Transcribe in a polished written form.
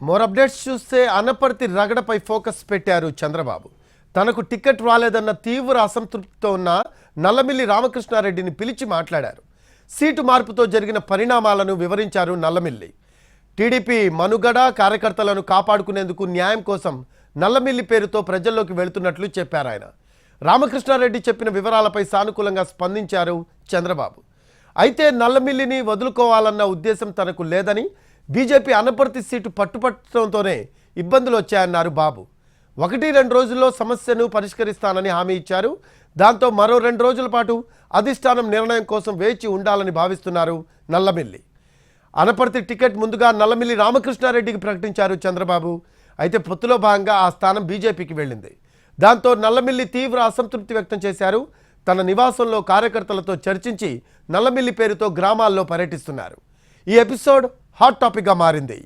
More updates చూస్తే Anaparthi రగడపై focus పెట్టారు చంద్రబాబు. తనకు టికెట్ రాలేదన్న తీవ్ర అసంతృప్తితో ఉన్న నల్లమిల్లి రామకృష్ణారెడ్డిని పిలిచి మాట్లాడారు. సీటు మార్పుతో జరిగిన పరిణామాలను వివరించారు నల్లమిల్లి. టీడీపీ మనుగడ కార్యకర్తలను కాపాడుకునేందుకు న్యాయం కోసం నల్లమిల్లి పేరుతో ప్రజల్లోకి వెళుతున్నట్లు చెప్పారు ఆయన. రామకృష్ణారెడ్డి చెప్పిన వివరాలపై సానుకూలంగా స్పందించారు చంద్రబాబు. అయితే నల్లమిల్లిని వదులుకోవాలన్న ఉద్దేశం తనకు లేదని, బీజేపీ అనపర్తి సీటు పట్టుపట్టడంతోనే ఇబ్బందులు వచ్చాయన్నారు బాబు. 1-2 రోజుల్లో సమస్యను పరిష్కరిస్తానని హామీ ఇచ్చారు. దాంతో మరో 2 రోజుల పాటు అధిష్టానం నిర్ణయం కోసం వేచి ఉండాలని భావిస్తున్నారు నల్లమిల్లి. అనపర్తి టికెట్ ముందుగా నల్లమిల్లి రామకృష్ణారెడ్డికి ప్రకటించారు చంద్రబాబు. అయితే పొత్తులో భాగంగా ఆ స్థానం బీజేపీకి వెళ్ళింది. దాంతో నల్లమిల్లి తీవ్ర అసంతృప్తి వ్యక్తం చేశారు. తన నివాసంలో కార్యకర్తలతో చర్చించి నల్లమిల్లి పేరుతో గ్రామాల్లో పర్యటిస్తున్నారు. ఈ ఎపిసోడ్ హాట్ టాపిక్గా మారింది.